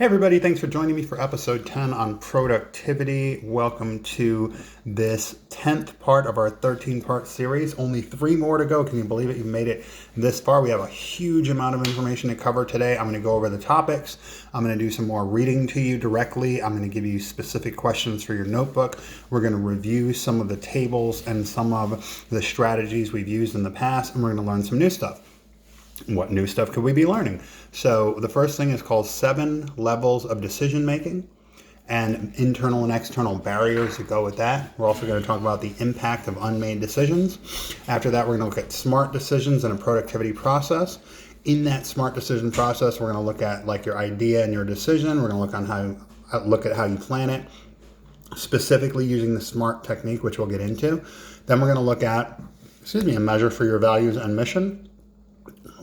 Hey everybody, thanks for joining me for episode 10 on productivity. Welcome to this 10th part of our 13-part series. Only 3 more to go. Can you believe it? You've made it this far. We have a huge amount of information to cover today. I'm going to go over the topics. I'm going to do some more reading to you directly. I'm going to give you specific questions for your notebook. We're going to review some of the tables and some of the strategies we've used in the past, and we're going to learn some new stuff. What new stuff could we be learning? So the first thing is called 7 levels of decision making and internal and external barriers that go with that. We're also going to talk about the impact of unmade decisions. After that, we're going to look at smart decisions and a productivity process. In that smart decision process, we're going to look at like your idea and your decision. We're going to look at how you plan it, specifically using the SMART technique, which we'll get into. Then we're going to look at, a measure for your values and mission.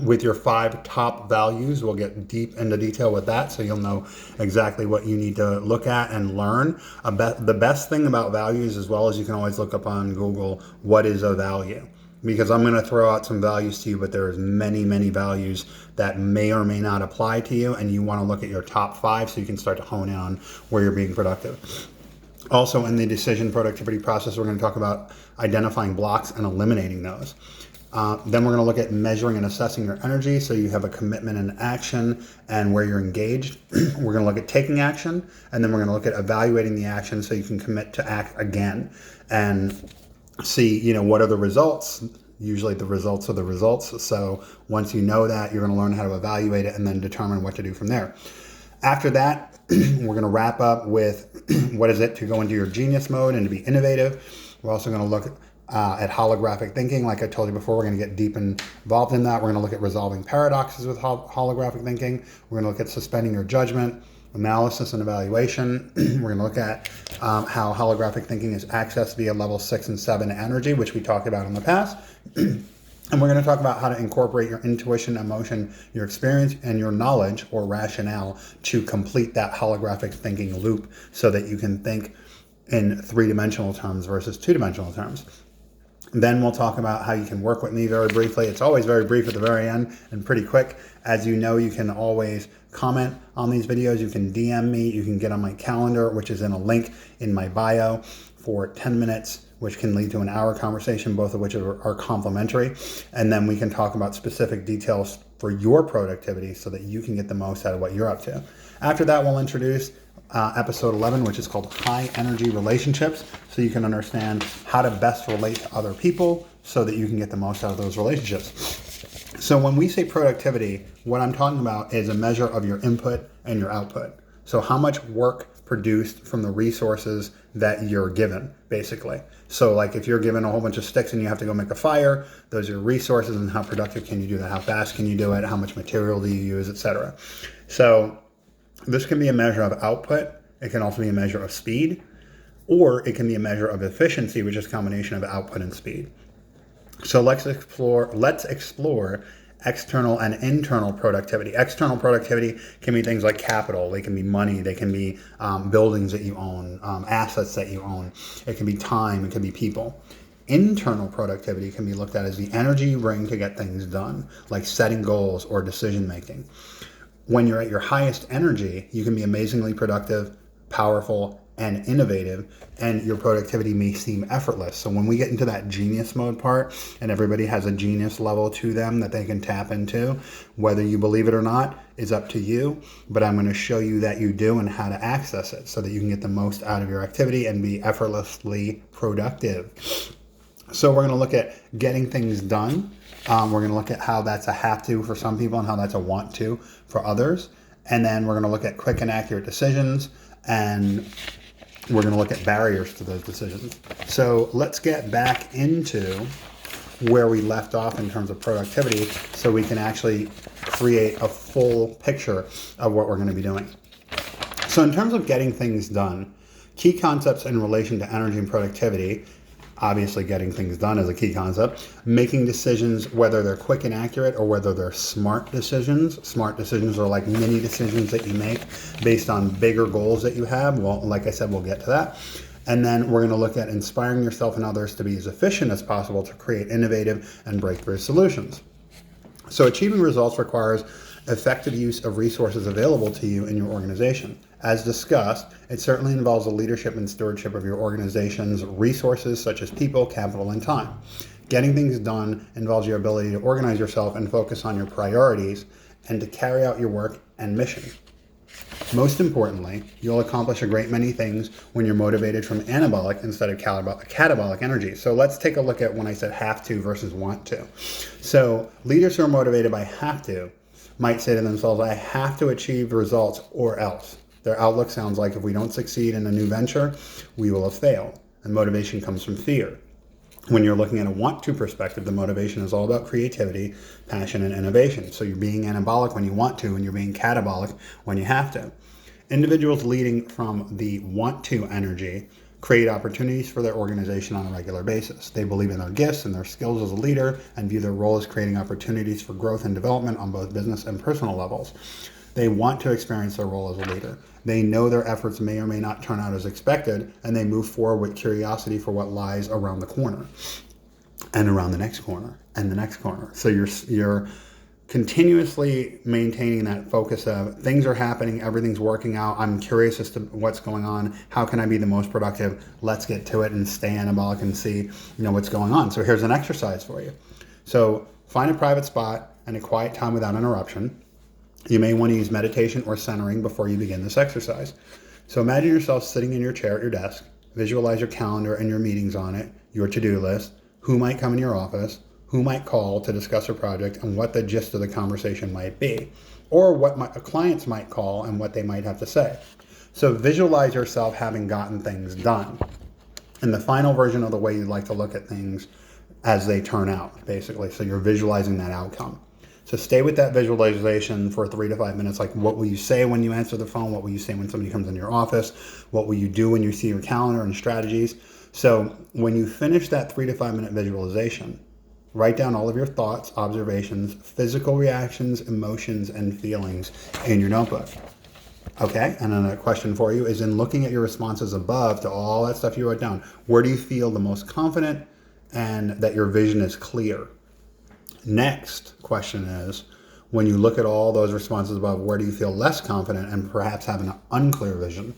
With your 5 top values, we'll get deep into detail with that, so you'll know exactly what you need to look at and learn. The best thing about values, as well as you can always look up on Google, what is a value? Because I'm going to throw out some values to you, but there's many, many values that may or may not apply to you, and you want to look at your top 5 so you can start to hone in on where you're being productive. Also, in the decision productivity process, we're going to talk about identifying blocks and eliminating those. Then we're going to look at measuring and assessing your energy, so you have a commitment and action and where you're engaged. We're going to look at taking action, and then we're going to look at evaluating the action so you can commit to act again and see, what are the results. Usually the results are the results. So once you know that, you're going to learn how to evaluate it and then determine what to do from there. After that, we're going to wrap up with what is it to go into your genius mode and to be innovative. We're also going to look at holographic thinking. Like I told you before, we're going to get deep involved in that. We're going to look at resolving paradoxes with holographic thinking. We're going to look at suspending your judgment, analysis and evaluation. We're going to look at how holographic thinking is accessed via level 6 and 7 energy, which we talked about in the past. And we're going to talk about how to incorporate your intuition, emotion, your experience, and your knowledge or rationale to complete that holographic thinking loop so that you can think in 3-dimensional terms versus 2-dimensional terms. Then we'll talk about how you can work with me very briefly. It's always very brief at the very end and pretty quick. As you know, you can always comment on these videos. You can DM me. You can get on my calendar, which is in a link in my bio, for 10 minutes, which can lead to an hour conversation, both of which are complimentary. And then we can talk about specific details for your productivity so that you can get the most out of what you're up to. After that, we'll introduce episode 11, which is called High Energy Relationships, so you can understand how to best relate to other people so that you can get the most out of those relationships. So when we say productivity, what I'm talking about is a measure of your input and your output. So how much work produced from the resources that you're given, basically. So like if you're given a whole bunch of sticks and you have to go make a fire, those are your resources, and how productive can you do that? How fast can you do it? How much material do you use, etc. So this can be a measure of output. It can also be a measure of speed, or it can be a measure of efficiency, which is a combination of output and speed. So let's explore external and internal productivity. External productivity can be things like capital. They can be money. They can be buildings that you own, assets that you own. It can be time. It can be people. Internal productivity can be looked at as the energy you bring to get things done, like setting goals or decision making. When you're at your highest energy, you can be amazingly productive, powerful, and innovative, and your productivity may seem effortless. So when we get into that genius mode part, and everybody has a genius level to them that they can tap into, whether you believe it or not is up to you, but I'm going to show you that you do and how to access it so that you can get the most out of your activity and be effortlessly productive. So we're going to look at getting things done. We're going to look at how that's a have to for some people and how that's a want to for others. And then we're going to look at quick and accurate decisions, and we're going to look at barriers to those decisions. So let's get back into where we left off in terms of productivity so we can actually create a full picture of what we're going to be doing. So in terms of getting things done, key concepts in relation to energy and productivity. Obviously, getting things done is a key concept. Making decisions, whether they're quick and accurate or whether they're smart decisions. Smart decisions are like mini decisions that you make based on bigger goals that you have. Well, like I said, we'll get to that. And then we're going to look at inspiring yourself and others to be as efficient as possible to create innovative and breakthrough solutions. So achieving results requires effective use of resources available to you in your organization. As discussed, it certainly involves the leadership and stewardship of your organization's resources such as people, capital, and time. Getting things done involves your ability to organize yourself and focus on your priorities and to carry out your work and mission. Most importantly, you'll accomplish a great many things when you're motivated from anabolic instead of catabolic energy. So let's take a look at when I said have to versus want to. So leaders who are motivated by have to might say to themselves, I have to achieve results or else. Their outlook sounds like if we don't succeed in a new venture, we will have failed. And motivation comes from fear. When you're looking at a want to perspective, the motivation is all about creativity, passion, and innovation. So you're being anabolic when you want to, and you're being catabolic when you have to. Individuals leading from the want to energy create opportunities for their organization on a regular basis. They believe in their gifts and their skills as a leader and view their role as creating opportunities for growth and development on both business and personal levels. They want to experience their role as a leader. They know their efforts may or may not turn out as expected, and they move forward with curiosity for what lies around the corner and around the next corner and the next corner. So you're continuously maintaining that focus of things are happening, everything's working out. I'm curious as to what's going on. How can I be the most productive? Let's get to it and stay anabolic and see, what's going on. So here's an exercise for you. So find a private spot and a quiet time without interruption. You may want to use meditation or centering before you begin this exercise. So imagine yourself sitting in your chair at your desk. Visualize your calendar and your meetings on it, your to-do list, who might come in your office, who might call to discuss a project, and what the gist of the conversation might be, or what clients might call and what they might have to say. So visualize yourself having gotten things done. And the final version of the way you'd like to look at things as they turn out, basically. So you're visualizing that outcome. So stay with that visualization for 3 to 5 minutes. Like, what will you say when you answer the phone? What will you say when somebody comes in your office? What will you do when you see your calendar and strategies? So when you finish that 3 to 5 minute visualization, write down all of your thoughts, observations, physical reactions, emotions, and feelings in your notebook. Okay, and then a question for you is, in looking at your responses above to all that stuff you wrote down, where do you feel the most confident and that your vision is clear? Next question is, when you look at all those responses above, where do you feel less confident and perhaps have an unclear vision?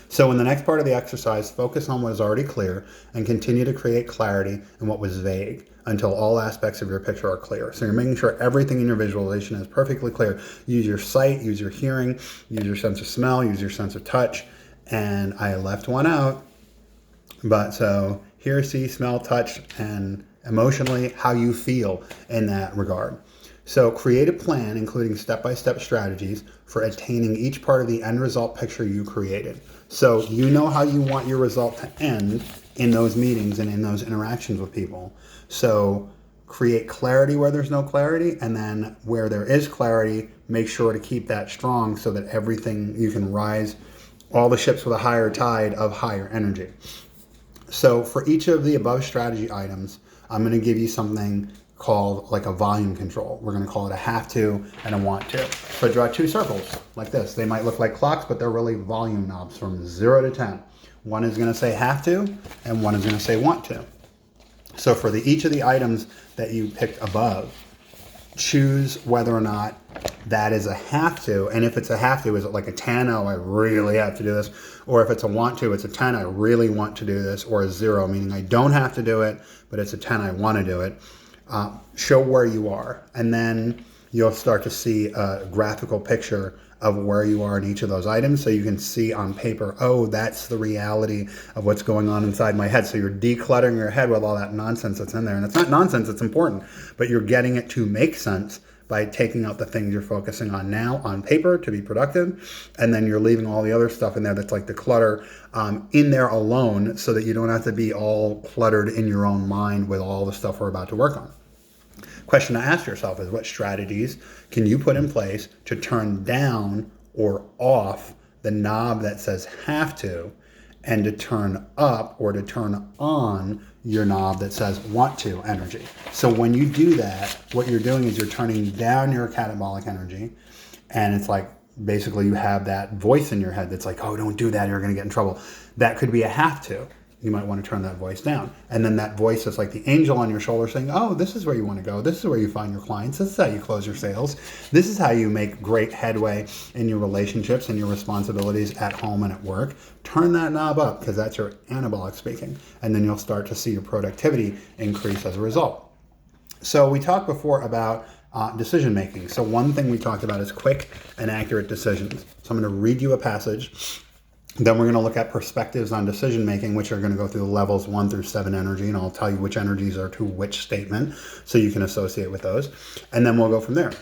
So in the next part of the exercise, focus on what is already clear and continue to create clarity in what was vague until all aspects of your picture are clear. So you're making sure everything in your visualization is perfectly clear. Use your sight, use your hearing, use your sense of smell, use your sense of touch. And I left one out, but so hear, see, smell, touch, and emotionally how you feel in that regard. So create a plan, including step-by-step strategies for attaining each part of the end result picture you created. So you know how you want your result to end in those meetings and in those interactions with people. So create clarity where there's no clarity, and then where there is clarity, make sure to keep that strong so that everything, you can rise all the ships with a higher tide of higher energy. So for each of the above strategy items, I'm going to give you something called like a volume control. We're going to call it a have to and a want to. So draw 2 circles like this. They might look like clocks, but they're really volume knobs from 0 to 10. One is going to say have to, and one is going to say want to. So for each of the items that you picked above, choose whether or not that is a have to. And if it's a have to, is it like a 10? Oh, I really have to do this. Or if it's a want to, it's a 10. I really want to do this. Or a 0, meaning I don't have to do it, but it's a 10. I want to do it. Show where you are. And then you'll start to see a graphical picture of where you are in each of those items. So you can see on paper, oh, that's the reality of what's going on inside my head. So you're decluttering your head with all that nonsense that's in there. And it's not nonsense, it's important, but you're getting it to make sense by taking out the things you're focusing on now on paper to be productive. And then you're leaving all the other stuff in there that's like the clutter in there alone, so that you don't have to be all cluttered in your own mind with all the stuff we're about to work on. Question to ask yourself is, what strategies can you put in place to turn down or off the knob that says have to, and to turn up or to turn on your knob that says want to energy? So when you do that, what you're doing is you're turning down your catabolic energy, and it's like basically you have that voice in your head that's like, oh, don't do that, you're going to get in trouble. That could be a have to. you might want to turn that voice down. And then that voice is like the angel on your shoulder saying, oh, this is where you want to go. This is where you find your clients. This is how you close your sales. This is how you make great headway in your relationships and your responsibilities at home and at work. Turn that knob up, because that's your anabolic speaking. And then you'll start to see your productivity increase as a result. So we talked before about decision making. So one thing we talked about is quick and accurate decisions. So I'm going to read you a passage. Then we're going to look at perspectives on decision making, which are going to go through the levels 1 through 7 energy, and I'll tell you which energies are to which statement so you can associate with those. And then we'll go from there.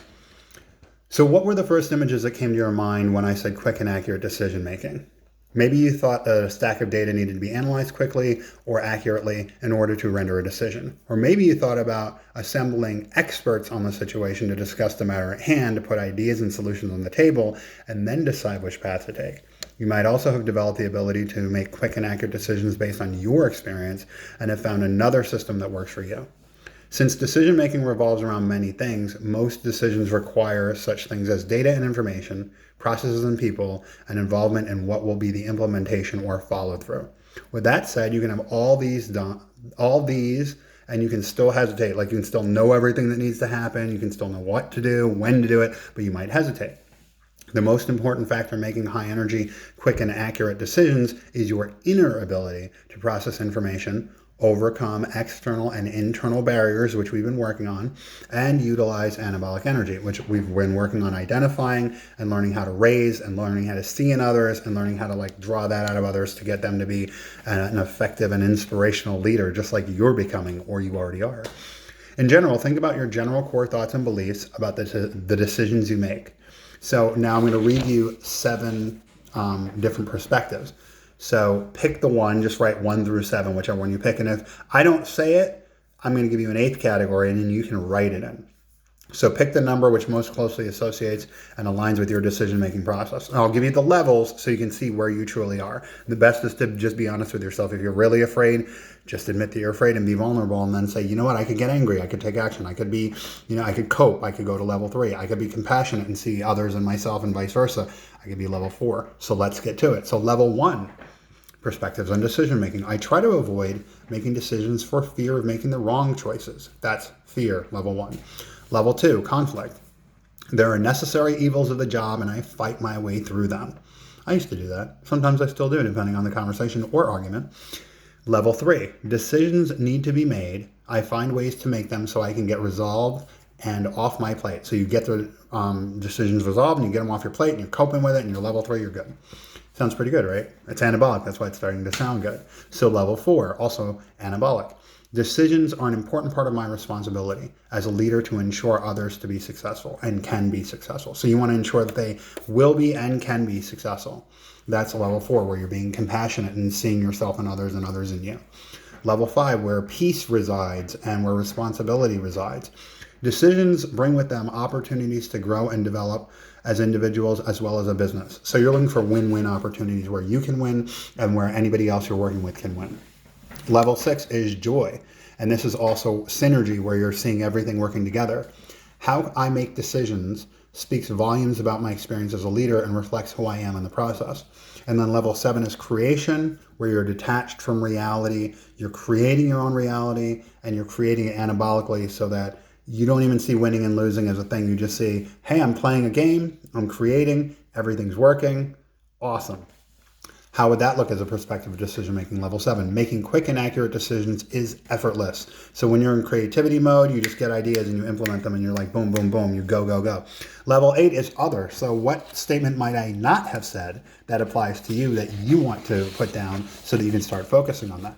So what were the first images that came to your mind when I said quick and accurate decision making? Maybe you thought that a stack of data needed to be analyzed quickly or accurately in order to render a decision. Or maybe you thought about assembling experts on the situation to discuss the matter at hand, to put ideas and solutions on the table, and then decide which path to take. You might also have developed the ability to make quick and accurate decisions based on your experience and have found another system that works for you. Since decision making revolves around many things, most decisions require such things as data and information, processes and people, and involvement in what will be the implementation or follow through. With that said, you can have all these, and you can still hesitate. Like, you can still know everything that needs to happen. You can still know what to do, when to do it, but you might hesitate. The most important factor in making high energy, quick and accurate decisions is your inner ability to process information, overcome external and internal barriers, which we've been working on, and utilize anabolic energy, which we've been working on identifying and learning how to raise and learning how to see in others and learning how to draw that out of others to get them to be an effective and inspirational leader, just like you're becoming or you already are. In general, think about your general core thoughts and beliefs about the decisions you make. So now I'm going to read you 7 different perspectives. So pick the one, just write 1 through 7, whichever one you pick. And if I don't say it, I'm going to give you an 8th category, and then you can write it in. So pick the number which most closely associates and aligns with your decision-making process. And I'll give you the levels so you can see where you truly are. The best is to just be honest with yourself. If you're really afraid, just admit that you're afraid and be vulnerable, and then say, you know what, I could get angry, I could take action, I could be, I could cope, I could go to level 3, I could be compassionate and see others and myself and vice versa. I could be level 4. So let's get to it. So level 1, perspectives on decision making. I try to avoid making decisions for fear of making the wrong choices. That's fear, level 1. Level 2, conflict. There are necessary evils of the job, and I fight my way through them. I used to do that. Sometimes I still do, depending on the conversation or argument. Level 3, decisions need to be made. I find ways to make them so I can get resolved and off my plate. So you get the decisions resolved and you get them off your plate and you're coping with it, and you're level 3, you're good. Sounds pretty good, right? It's anabolic. That's why it's starting to sound good. So level 4, also anabolic. Decisions are an important part of my responsibility as a leader to ensure others to be successful and can be successful. So you want to ensure that they will be and can be successful. That's level 4, where you're being compassionate and seeing yourself in others and others in you. Level 5, where peace resides and where responsibility resides. Decisions bring with them opportunities to grow and develop as individuals as well as a business. So you're looking for win-win opportunities where you can win and where anybody else you're working with can win. Level 6 is joy. And this is also synergy, where you're seeing everything working together. How I make decisions speaks volumes about my experience as a leader and reflects who I am in the process. And then level 7 is creation, where you're detached from reality. You're creating your own reality, and you're creating it anabolically so that you don't even see winning and losing as a thing. You just see, hey, I'm playing a game, I'm creating, everything's working, awesome. How would that look as a perspective of decision-making? Level 7, making quick and accurate decisions is effortless. So when you're in creativity mode, you just get ideas and you implement them and you're like, boom, boom, boom, you go, go, go. Level 8 is other. So what statement might I not have said that applies to you that you want to put down so that you can start focusing on that?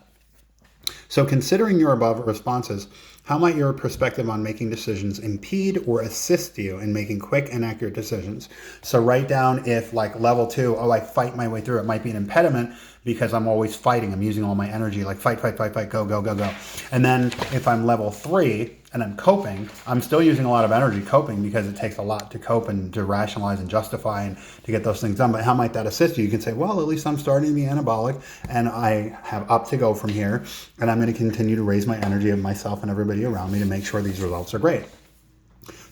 So considering your above responses, how might your perspective on making decisions impede or assist you in making quick and accurate decisions? So write down if, like, level 2, I fight my way through. It might be an impediment because I'm always fighting. I'm using all my energy, like fight, fight, fight, fight, go, go, go, go. And then if I'm level 3 and I'm coping, I'm still using a lot of energy coping because it takes a lot to cope and to rationalize and justify and to get those things done. But how might that assist you? You can say, well, at least I'm starting to be anabolic and I have up to go from here. And I'm going to continue to raise my energy of myself and everybody around me to make sure these results are great.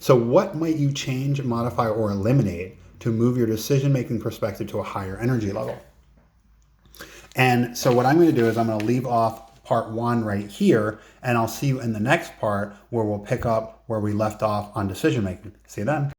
So what might you change, modify, or eliminate to move your decision-making perspective to a higher energy level? And so what I'm going to do is I'm going to leave off part 1 right here, and I'll see you in the next part where we'll pick up where we left off on decision making. See you then.